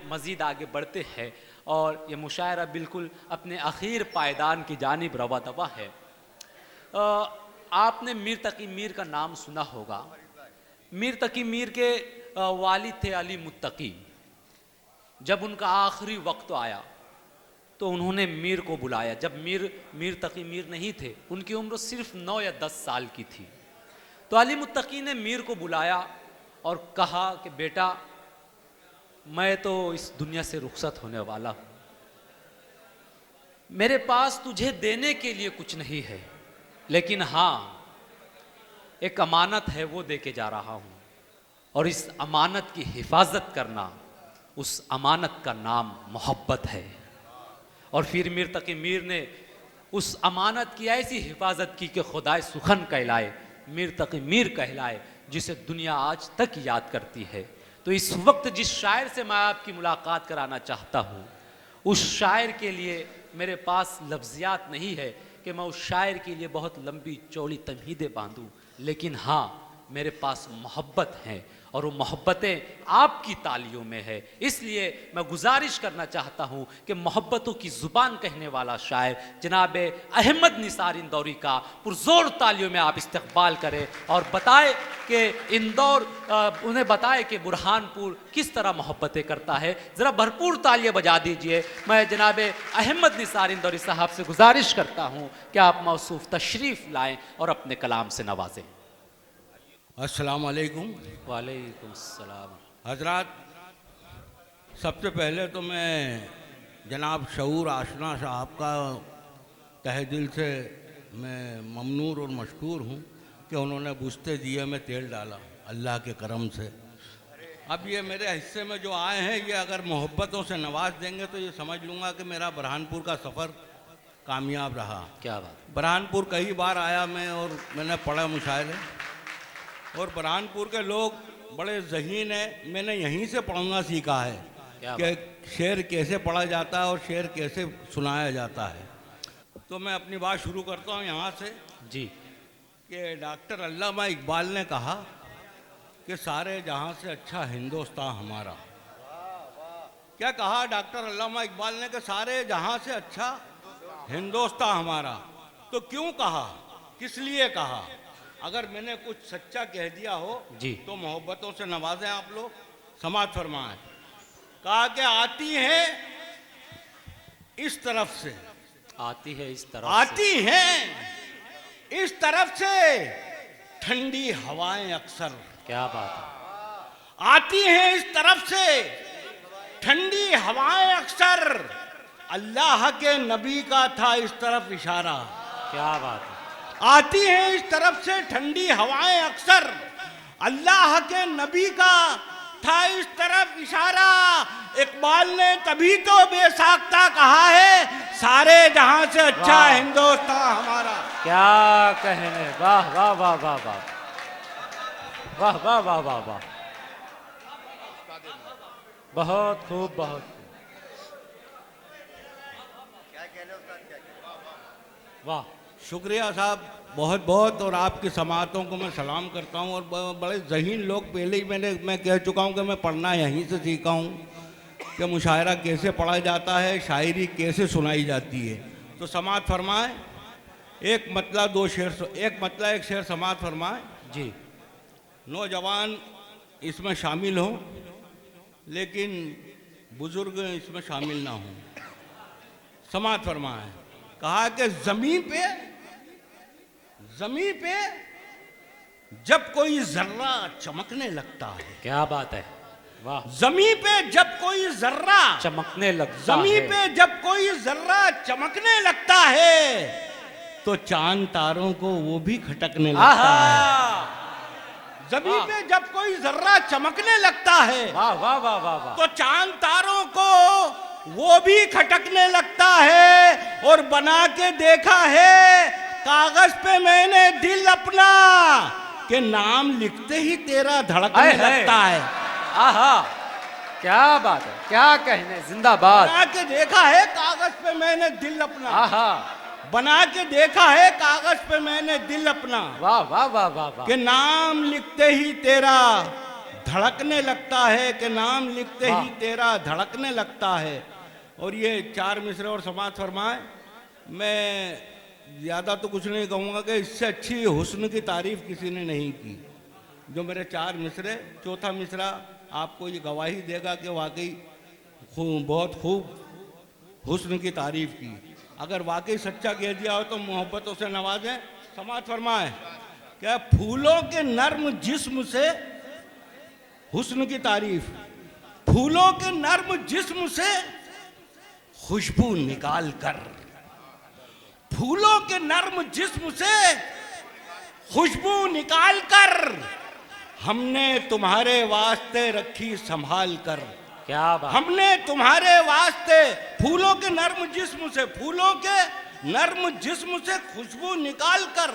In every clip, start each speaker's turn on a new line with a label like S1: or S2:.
S1: मज़ीद आगे बढ़ते हैं और ये मुशायरा बिल्कुल अपने आखिर पायदान की जानिब रवा दवा है। आपने मीर तकी मीर का नाम सुना होगा। मीर तकी मीर के वालिद थे अली मुत्तकी। जब उनका आखिरी वक्त आया तो उन्होंने मीर को बुलाया। जब मीर तकी मीर नहीं थे, उनकी उम्र सिर्फ 9 या 10 साल की थी। तो अली मुत्तकी ने मीर को बुलाया और कहा कि बेटा, मैं तो इस दुनिया से रुखसत होने वाला हूँ, मेरे पास तुझे देने के लिए कुछ नहीं है, लेकिन हाँ एक अमानत है, वो दे के जा रहा हूँ। और इस अमानत की हिफाजत करना, उस अमानत का नाम मोहब्बत है। और फिर मीर तकी मीर ने उस अमानत की ऐसी हिफाजत की कि खुदाए सुखन कहलाए, मीर तकी मीर कहलाए, जिसे दुनिया आज तक याद करती है। तो इस वक्त जिस शायर से मैं आपकी मुलाकात कराना चाहता हूँ, उस शायर के लिए मेरे पास लफ्ज़ियात नहीं है कि मैं उस शायर के लिए बहुत लंबी चौड़ी तमहीदें बांधूँ, लेकिन हाँ मेरे पास मोहब्बत है और वो मोहब्बतें आपकी तालियों में है। इसलिए मैं गुजारिश करना चाहता हूँ कि मोहब्बतों की ज़ुबान कहने वाला शायर जनाब अहमद निसार इंदौरी का पुरज़ोर तालियों में आप इस्तक़बाल करें और बताए कि इंदौर उन्हें बताए कि बुरहानपुर किस तरह मोहब्बतें करता है। ज़रा भरपूर तालियां बजा दीजिए। मैं जनाब अहमद निसार इंदौरी साहब से गुजारिश करता हूँ कि आप मौसूफ़ तशरीफ़ लाएँ और अपने कलाम से नवाजें।
S2: अस्सलाम वालेकुम।
S1: वालेकुम अस्सलाम।
S2: हजरात, सबसे पहले तो मैं जनाब शऊर आशना साहब का तहे दिल से मैं ममनूर और मशकूर हूँ कि उन्होंने बुझते दिए में तेल डाला अल्लाह के करम से। अब ये मेरे हिस्से में जो आए हैं, ये अगर मोहब्बतों से नवाज देंगे तो ये समझ लूँगा कि मेरा बुरहानपुर का सफ़र कामयाब रहा।
S1: क्या बात।
S2: बुरहानपुर कई बार आया मैं और मैंने पढ़ा मुशायरे, और बुरहानपुर के लोग बड़े ज़हीन हैं। मैंने यहीं से पढ़ना सीखा है कि शेर कैसे पढ़ा जाता है और शेर कैसे सुनाया जाता है। तो मैं अपनी बात शुरू करता हूँ यहाँ से
S1: जी।
S2: कि डॉक्टर अल्लामा इकबाल ने कहा कि सारे जहाँ से अच्छा हिंदुस्तान हमारा। क्या कहा डॉक्टर अल्लामा इकबाल ने कि सारे जहाँ से अच्छा हिंदुस्तान हमारा। तो क्यों कहा, किस लिए कहा? अगर मैंने कुछ सच्चा कह दिया हो
S1: जी
S2: तो मोहब्बतों से नवाजें आप लोग, समाज फरमाएं। कहा कि आती है इस तरफ से,
S1: आती है इस तरफ
S2: आती हैं इस तरफ से ठंडी हवाएं अक्सर।
S1: क्या बात है।
S2: आती हैं इस तरफ से ठंडी हवाएं अक्सर, अल्लाह के नबी का था इस तरफ इशारा।
S1: क्या बात है।
S2: आती हैं इस तरफ से ठंडी हवाएं अक्सर, अल्लाह के नबी का था इस तरफ इशारा। इकबाल ने तभी तो बेसाख्ता कहा है, सारे जहां से अच्छा हिंदुस्तान हमारा।
S1: क्या कहने। वाह वाह वाह वाह वाह वाह वाह वाह वाह वाह, बहुत खूब, बहुत वाह।
S2: शुक्रिया साहब, बहुत बहुत। और आपकी समातों को मैं सलाम करता हूँ। और बड़े ज़हीन लोग, पहले ही मैं कह चुका हूँ कि मैं पढ़ना यहीं से सीखा हूँ कि मुशायरा कैसे पढ़ा जाता है, शायरी कैसे सुनाई जाती है। तो समात फरमाएं, एक मतला दो शेर, एक मतला एक शेर समात फरमाएं
S1: जी।
S2: नौजवान इसमें शामिल हों लेकिन बुज़ुर्ग इसमें शामिल ना हों। समात फरमाएं। कहा कि ज़मीन पे जब कोई जर्रा चमकने लगता है।
S1: क्या बात है। वाह।
S2: ज़मीन पे जब कोई जर्रा
S1: चमकने लगता है,
S2: ज़मीन पे जब कोई जर्रा चमकने लगता है तो चांद तारों को वो भी खटकने लगता है। ज़मीन पे जब कोई जर्रा चमकने लगता है,
S1: वाह वाह वाह वाह वाह,
S2: तो चांद तारों को वो भी खटकने लगता है। और बना के देखा है कागज पे मैंने दिल अपना, के नाम लिखते ही तेरा धड़कने लगता है।
S1: आहा, क्या बात है, क्या कहने। जिंदाबाद।
S2: बना के देखा है कागज पे मैंने दिल अपना।
S1: आहा,
S2: बना के देखा है कागज पे मैंने दिल अपना।
S1: वाह वाह वाह वाह वाह।
S2: के नाम लिखते ही तेरा धड़कने लगता है कि नाम लिखते
S1: वाह।
S2: ही तेरा धड़कने लगता है। और ये 4 मिसरे और समाज फरमाए। मैं ज़्यादा तो कुछ नहीं कहूँगा कि इससे अच्छी हुस्न की तारीफ किसी ने नहीं की। जो मेरे 4 मिसरे, चौथा मिसरा आपको ये गवाही देगा कि वाकई बहुत खूब हुस्न की तारीफ की। अगर वाकई सच्चा कह दिया हो तो मोहब्बतों से नवाजें। समाज फरमाए क्या फूलों के नर्म जिस्म से हुस्न की तारीफ, फूलों के नर्म जिस्म से खुशबू निकाल कर, फूलों के नर्म जिस्म से खुशबू निकाल कर हमने तुम्हारे वास्ते रखी संभाल कर।
S1: क्या बात।
S2: हमने तुम्हारे वास्ते फूलों के नर्म जिस्म से, फूलों के नर्म जिस्म से खुशबू निकाल कर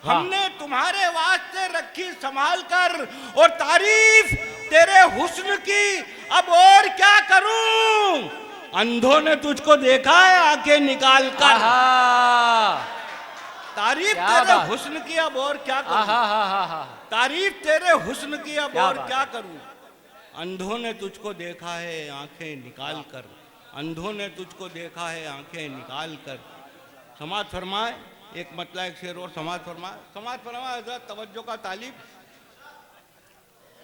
S2: हमने तुम्हारे वास्ते रखी संभाल कर। और तारीफ तेरे हुस्न की अब और क्या करूं, अंधों ने तुझको देखा है आंखें निकाल कर। तारीफ तेरे हुस्न की अब और क्या करूं, तारीफ तेरे हुस्न की अब और क्या करूं। अंधों ने तुझको देखा है आंखें निकाल कर, अंधों ने तुझको देखा है आंखें निकाल कर। समाज फरमाए एक मतला एक शेर और समाज फरमाए। समाज फरमाए हजरत तवज्जो का तालिब।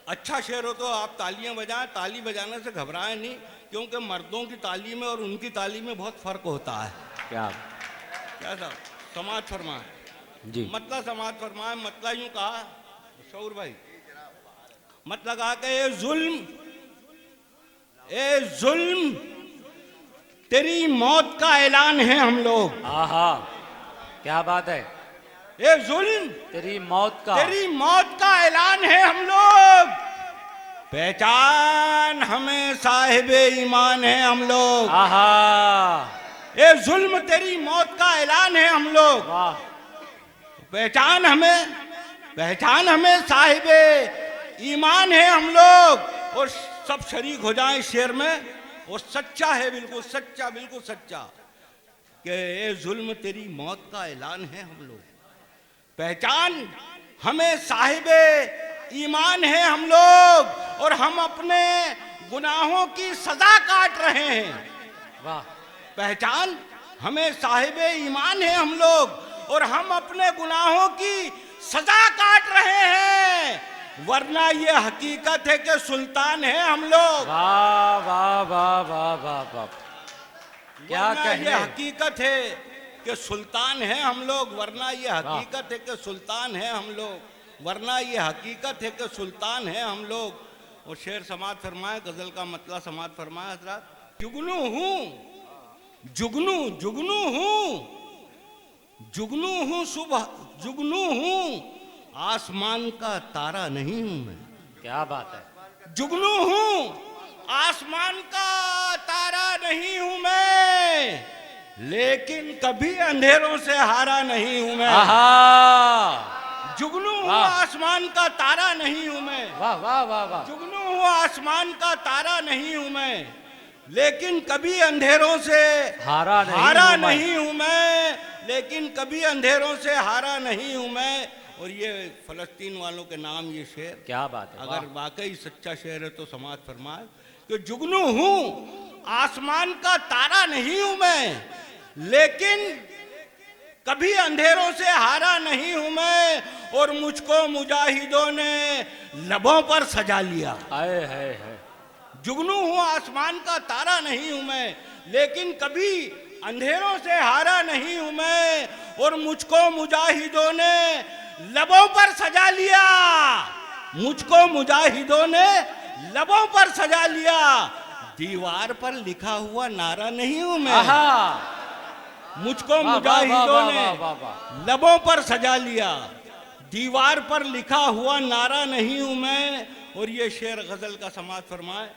S2: अच्छा शेर हो तो आप तालियां बजाएं, ताली बजाने से घबराएं नहीं, क्योंकि मर्दों की ताली में और उनकी ताली में बहुत फर्क होता है।
S1: क्या
S2: क्या साहब समाज फरमाए
S1: जी।
S2: मतलब समाज फरमाए मतलब यूं कहा शौर भाई, मतलब कहा कि ए जुल्म तेरी मौत का ऐलान है हम लोग।
S1: आहा क्या बात है।
S2: ए जुल्म
S1: तेरी मौत का
S2: ऐलान है हम लोग, पहचान हमें साहिबे ईमान है हम लोग।
S1: आहा
S2: ए जुल्म तेरी मौत का ऐलान है हम लोग,
S1: वाह।
S2: पहचान हमें साहिबे ईमान है हम लोग। और सब शरीक हो जाएं शेर में, और सच्चा है बिल्कुल सच्चा, बिल्कुल सच्चा कि ए जुल्म तेरी मौत का ऐलान है हम लोग, पहचान हमें साहिबे ईमान है हम लोग। और हम अपने गुनाहों की सजा काट रहे हैं।
S1: वाह।
S2: पहचान हमें साहिबे ईमान है हम लोग, और हम अपने गुनाहों की सजा काट रहे हैं, वरना ये हकीकत है कि सुल्तान है हम लोग।
S1: वाह वाह वाह वाह वाह वाह। क्या कहने।
S2: ये हकीकत है कि सुल्तान है हम लोग, वरना ये हकीकत है कि सुल्तान है हम लोग, वरना ये हकीकत है कि सुल्तान है हम लोग। और शेर समाज फरमाए, गजल का मतलब समाज फरमाए हजरत। जुगनू हूँ जुगनू जुगनू हूँ जुगनू हूँ सुबह जुगनू हूँ, आसमान का तारा नहीं हूं मैं।
S1: क्या बात है।
S2: जुगनू हूँ आसमान का तारा नहीं हूं मैं, लेकिन कभी अंधेरों से हारा नहीं हूं मैं। जुगनू हूँ आसमान का तारा नहीं हूं मैं।
S1: वाह वाह वाह वाह।
S2: जुगनू हूँ आसमान का तारा नहीं हूं मैं, लेकिन कभी अंधेरों से हारा नहीं हूं मैं, लेकिन कभी अंधेरों से हारा नहीं हूं मैं। और ये फलस्तीन वालों के नाम ये शेर।
S1: क्या बात है।
S2: अगर वाकई सच्चा शेर है तो समाज फरमाए कि जुगनू हूँ आसमान का तारा नहीं हूं मैं, लेकिन कभी अंधेरों से हारा नहीं हूं मैं। और मुझको मुजाहिदों ने लबों पर सजा लिया।
S1: आए है।
S2: जुगनू हूँ आसमान का तारा नहीं हूं मैं, लेकिन कभी अंधेरों से हारा नहीं हूं मैं। और मुझको मुजाहिदों ने लबों पर सजा लिया, मुझको मुजाहिदों ने लबों पर सजा लिया। दीवार पर लिखा हुआ नारा नहीं हूं मैं, मुझको मुजाहिदों ने लबों पर सजा लिया, दीवार पर लिखा हुआ नारा नहीं हूं मैं। और ये शेर गजल का समाज फरमाए।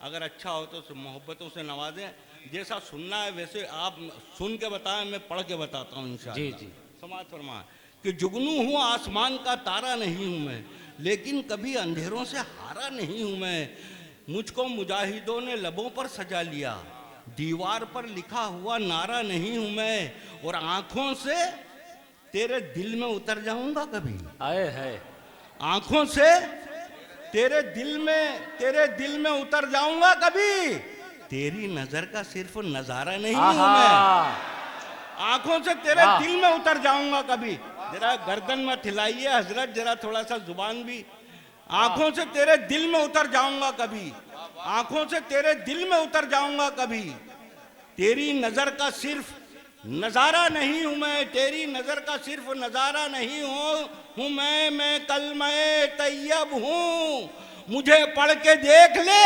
S2: अगर अच्छा हो तो मोहब्बतों से नवाजें, जैसा सुनना है वैसे आप सुन के बताएं, मैं पढ़ के बताता हूँ इंशाअल्लाह।
S1: जी।
S2: समाज फरमाए कि जुगनू हूँ आसमान का तारा नहीं हूँ मैं, लेकिन कभी अंधेरों से हारा नहीं हूँ मैं। मुझको मुजाहिदों ने लबों पर सजा लिया, दीवार पर लिखा हुआ नारा नहीं हूँ मैं। और आंखों से तेरे दिल में उतर जाऊंगा कभी।
S1: आए है।
S2: आंखों से तेरे दिल में उतर जाऊंगा कभी, तेरी नजर का सिर्फ नजारा नहीं हूं
S1: आहा।
S2: मैं, आंखों से तेरे
S1: वाह।
S2: दिल में उतर जाऊंगा कभी। जरा गर्दन में ठिलाइए हजरत, जरा थोड़ा सा जुबान भी। आंखों से तेरे दिल में उतर जाऊंगा कभी, आंखों से तेरे दिल में उतर जाऊंगा कभी, तेरी नजर का सिर्फ नजारा नहीं हूं मैं, तेरी नजर का सिर्फ नजारा नहीं हूं मैं कलमे तैयब हूं, मुझे पढ़ के देख ले,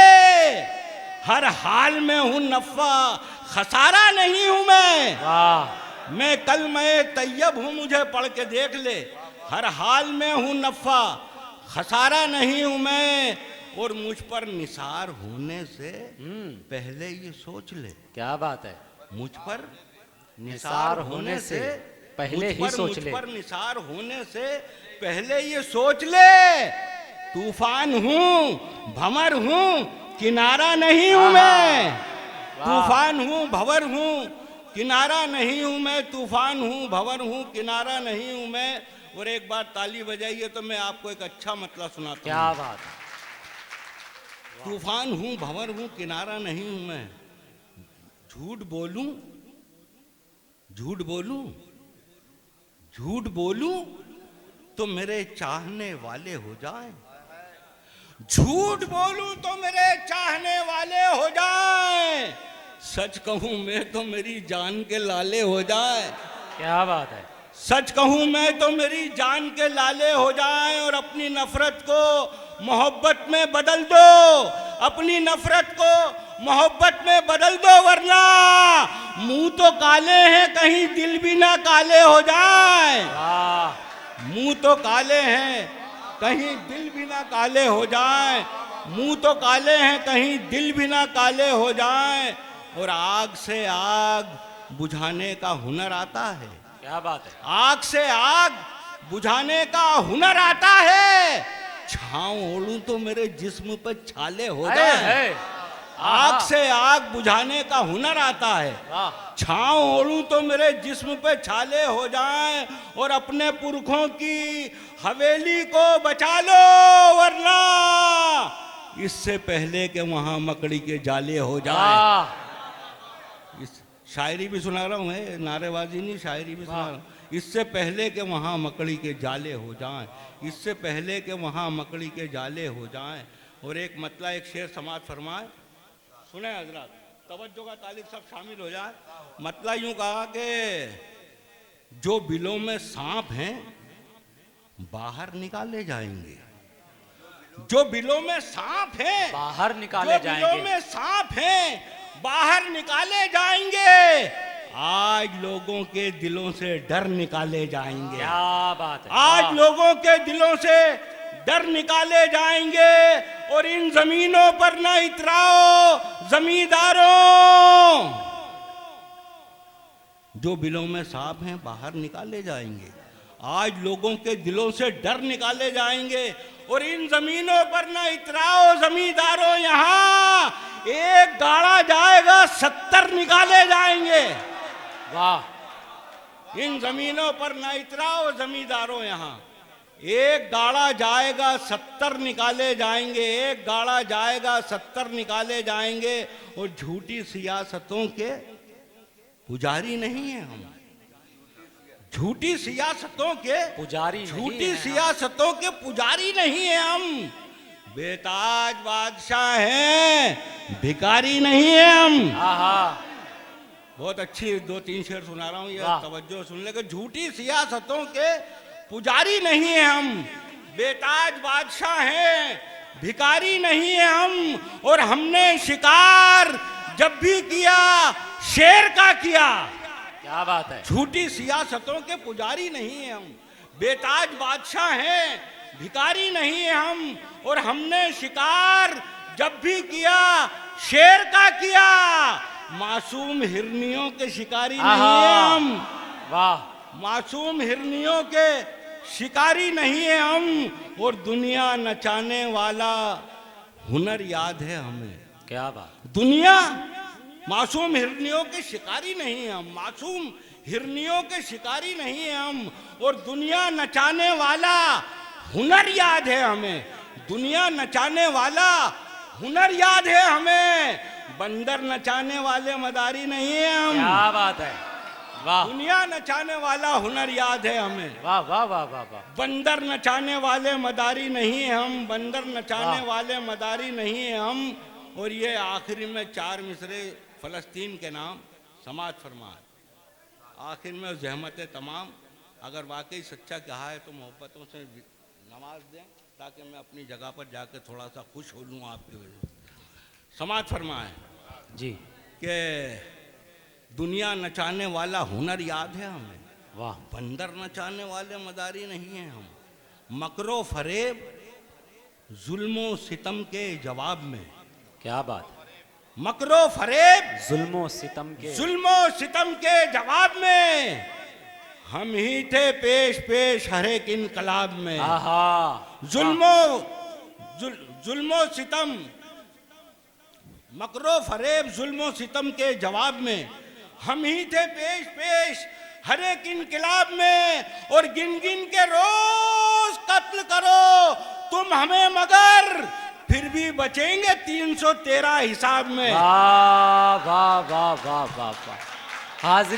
S2: हर हाल में हूं नफा, खसारा नहीं हूं मैं कलमे तैयब हूं, मुझे पढ़ के देख ले, हर हाल में हूं नफा, खसारा नहीं हूं मैं, और मुझ पर निसार होने से पहले ये सोच ले।
S1: क्या बात है।
S2: मुझ पर
S1: निसार होने से पहले ही सोच ले।
S2: मुझ पर निसार होने से पहले ये सोच ले, तूफान हूं भंवर हूं किनारा नहीं हूं मैं, तूफान हूं भंवर हूं किनारा नहीं हूं मैं, तूफान हूं भंवर हूं किनारा नहीं हूं मैं। और एक बार ताली बजाइए तो मैं आपको एक अच्छा मतलब सुनाता हूं।
S1: क्या बात है।
S2: तूफान हूं भंवर हूं किनारा नहीं हूं मैं, झूठ बोलूं झूठ बोलूं झूठ बोलूं तो मेरे चाहने वाले हो जाएं, झूठ बोलूं तो मेरे चाहने वाले हो जाएं, सच कहूं मैं तो मेरी जान के लाले हो जाए।
S1: क्या बात है।
S2: सच कहूं मैं तो मेरी जान के लाले हो जाएं, और अपनी नफरत को मोहब्बत में बदल दो, अपनी नफरत को मोहब्बत में बदल दो, वरना मुंह तो काले हैं कहीं दिल भी ना काले हो जाए, मुंह तो काले हैं कहीं दिल भी ना काले हो जाए, मुंह तो काले हैं कहीं दिल भी ना काले हो जाए, और आग से आग बुझाने का हुनर आता है।
S1: क्या बात है।
S2: आग से आग बुझाने का हुनर आता है, छांव ओढ़ूं तो मेरे जिस्म पर छाले हो जाए, आग से आग बुझाने का हुनर आता है, छांव ओढ़ूं तो मेरे जिस्म पे छाले हो जाएं, और अपने पुरखों की हवेली को बचा लो, वरना इससे पहले के वहां मकड़ी के जाले हो जाए। इस शायरी भी सुना रहा हूँ, नारेबाजी नहीं, शायरी भी सुना रहा हूँ। इससे पहले के वहाँ मकड़ी के जाले हो जाएं, इससे पहले के वहाँ मकड़ी के जाले हो जाएं। और एक मतलब एक शेर समाज फरमाए, सुने हजरत, तवज्जो का तालिब सब शामिल हो जाए। मतलब यूं कहा कि जो बिलों में सांप हैं बाहर निकाले जाएंगे, जो बिलों में सांप हैं
S1: बाहर निकाले जाएंगे,
S2: बिलों में सांप हैं बाहर निकाले जाएंगे, आज लोगों के दिलों से डर निकाले जाएंगे।
S1: क्या बात है।
S2: आज लोगों के दिलों से डर निकाले जाएंगे, और इन जमीनों पर न इतराओ जमींदारों, जो बिलों में सांप हैं बाहर निकाले जाएंगे, आज लोगों के दिलों से डर निकाले जाएंगे, और इन जमीनों पर न इतराओ जमींदारों, यहाँ एक गाड़ा जाएगा 70 निकाले जाएंगे।
S1: वाह।
S2: इन जमीनों पर न इतराओ जमींदारों, यहाँ एक गाड़ा जाएगा 70 निकाले जाएंगे, एक गाड़ा जाएगा 70 निकाले जाएंगे, और झूठी सियासतों के पुजारी नहीं है हम, झूठी सियासतों के
S1: पुजारी,
S2: झूठी सियासतों के पुजारी नहीं है हम, बेताज बादशाह हैं भिखारी नहीं है हम। बहुत अच्छी 2-3 शेर सुना रहा हूँ, ये तवज्जो सुन लेकर। झूठी सियासतों के पुजारी नहीं है हम, बेताज बादशाह हैं भिखारी नहीं है हम, और हमने शिकार जब भी किया शेर का किया।
S1: क्या बात है।
S2: झूठी सियासतों के पुजारी नहीं है हम, बेताज बादशाह हैं भिखारी नहीं है हम, और हमने शिकार जब भी किया शेर का किया, मासूम हिरनियों के शिकारी नहीं है हम।
S1: वाह।
S2: मासूम हिरनियों के शिकारी नहीं है हम, और दुनिया नचाने वाला हुनर याद है हमें।
S1: क्या बात।
S2: दुनिया मासूम हिरनियों के शिकारी नहीं है हम, मासूम हिरनियों के शिकारी नहीं है हम, और दुनिया नचाने वाला हुनर याद है हमें। दुनिया नचाने वाला हुनर याद है हमें, बंदर नचाने वाले मदारी नहीं है हम।
S1: क्या बात है, वाह
S2: दुनिया नचाने वाला हुनर याद है हमें,
S1: वाह वाह वाह वाह वाह।
S2: बंदर नचाने वाले मदारी नहीं है हम, बंदर नचाने
S1: वाह।
S2: वाले मदारी नहीं है हम। और ये आखिरी में 4 मिसरे फलस्तीन के नाम समाज फरमाए। आखिर में जहमत तमाम, अगर वाकई सच्चा कहा है तो मोहब्बतों से नवाज दें, ताकि मैं अपनी जगह पर जाकर थोड़ा सा खुश हो लूँ आपकी वजह से। समाज फरमाए
S1: जी,
S2: कि दुनिया नचाने वाला हुनर याद है हमें,
S1: वाह
S2: बंदर नचाने वाले मदारी नहीं हैं हम। मकरो फरेब जुल्मो सितम के जवाब में,
S1: क्या बात,
S2: मकरो फरेब
S1: जुल्मो सितम के,
S2: जुल्मो सितम के जवाब में हम ही थे पेश पेश हर एक इनकलाब में।
S1: आहा,
S2: जुल्मो सितम, मकरो फरेब जुल्मो सितम के जवाब में हम ही थे पेश पेश हर एक इनकलाब में। और गिन गिन के रोज कत्ल करो तुम हमें, मगर फिर भी बचेंगे 313 हिसाब में।
S1: वाह वाह वाह वाह वाह वाह। हाजिर